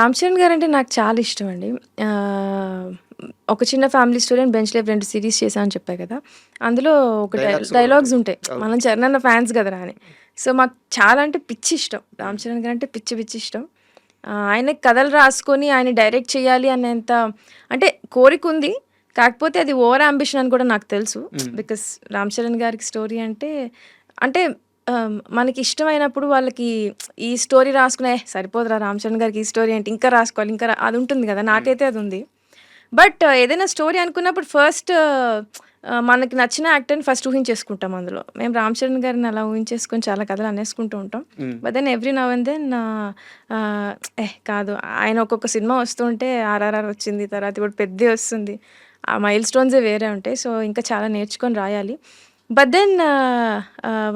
Ram Charan guarantee నాకు చాలా ఇష్టమండి. ఆహ్, ఒక చిన్న family story and bench life 2 series చేశా అని చెప్పా కదా! అందులో ఒక డైలాగ్స్ కూడా డైలాగ్స్ ఉంటాయి. ఉంటాయి. అవును. మనం చరణ్ అన్న ఫ్యాన్స్ కదరా అని. సో, మాకు చాలా అంటే పిచ్చి ఇష్టం. రామ్ చరణ్ గారంటే పిచ్చి పిచ్చి ఇష్టం. ఆయనకి కథలు రాసుకొని ఆయన డైరెక్ట్ చేయాలి అనేంత అంటే కోరికుంది. కాకపోతే అది ఓవర్ యాంబిషన్ అని కూడా నాకు తెలుసు. హ్మ్. బికాస్ రామ్ చరణ్ గారికి స్టోరీ అంటే మనకి ఇష్టమైనప్పుడు వాళ్ళకి ఈ స్టోరీ రాసుకునే సరిపోదురా రామ్ చరణ్ గారికి ఈ స్టోరీ ఏంటి ఇంకా రాసుకోవాలి ఇంకా అది ఉంటుంది కదా! హ్మ్. నాకైతే అది ఉంది. బట్ ఏదైనా స్టోరీ అనుకున్నప్పుడు ఫస్ట్ మనకి నచ్చిన యాక్టర్‌ని ఫస్ట్ ఊహించేసుకుంటాం అందులో. మేము రామ్ చరణ్ గారిని అలా ఊహించేసుకొని చాలా కథలు అనేసుకుంటూ ఉంటాం. Hmm. But then every now and then కాదు ఆయన ఒక్కొక్క సినిమా వస్తుంటే 'ఆర్ఆర్ఆర్' వచ్చింది. తర్వాత ఇప్పుడు 'పెద్ది' వస్తుంది. ఆ మైల్ స్టోన్సే వేరే ఉంటాయి. సో, ఇంకా చాలా నేర్చుకొని రాయాలి. బట్ దెన్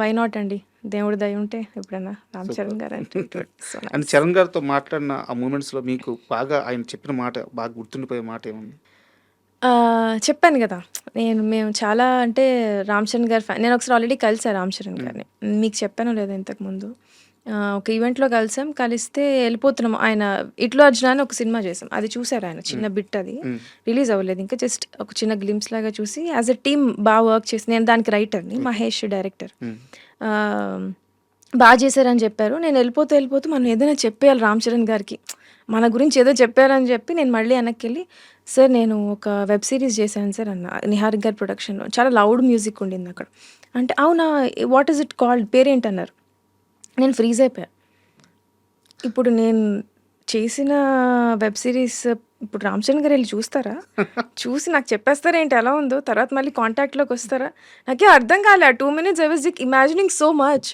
వై నాట్ అండి. దేవుడి దయ ఉంటే ఎప్పుడైనా రామ్ సూపర్. చరణ్ గారంటే it would be so and nice. Charan గారితో మాట్లాడిన ఆ మూమెంట్స్‌లో మీకు బాగా ఆయన చెప్పిన మాట బాగా గుర్తుండిపోయే మాట ఏముంది? చెప్పాను గదా! మేము చాలా అంటే రామ్ చరణ్ గారి నేనొకసారి ఆల్రెడీ కలిసా రామ్ చరణ్ హ్మ్. గారిని. మీకు చెప్పానో లేదో ఇంతకుముందు. ఒక ఈవెంట్‌లో కలిసాం. కలిస్తే ఎళ్ళిపోతున్నాం. ఆయన 'ఇట్లు అర్జున' అని ఒక సినిమా చేసాం. అది చూసారాయన. హ్మ్. చిన్న బిట్ అది. హ్మ్. రిలీజ్ అవ్వలేదు ఇంకా. జస్ట్ ఒక చిన్న గ్లింప్స్ లాగా చూసి యాస్ ఎ టీమ్ వర్క్ చేసి నేను దానికి రైటర్‌ని. ఓకే. మహేష్ డైరెక్టర్. హ్మ్. ఆహ్, చేశారని చెప్పారు. నేను ఎళ్ళిపోతూ మనం ఏదైనా చెప్పేయాలి రామ్ చరణ్ గారికి. మన గురించి ఏదో చెప్పారని చెప్పి నేను మళ్ళీ వెనక్కెళ్ళి సార్ నేను ఒక వెబ్ సీరీస్ చేశాను సార్ అన్న. నిహారిక గారి ప్రొడక్షన్‌లో. చాలా లౌడ్ మ్యూజిక్ ఉండిందక్కడ. అంటే అవునా! వాట్ ఈస్ ఇట్ కాల్డ్ పేరేంటన్నారు. నేను ఫ్రీజ్ అయిపోయా. ఇప్పుడు నేను చేసిన వెబ్ సీరీస్ ఇప్పుడు 'రామ్ చరణ్' గారెళ్లి చూస్తారా? చూసి నాకు చెప్పేస్తారేంటి ఎలా ఉందో? తర్వాత మళ్ళీ కాంటాక్ట్‌లోకొస్తారా? నాకేం అర్థం కాలే. ఆ 2 minutes I was imagining so much.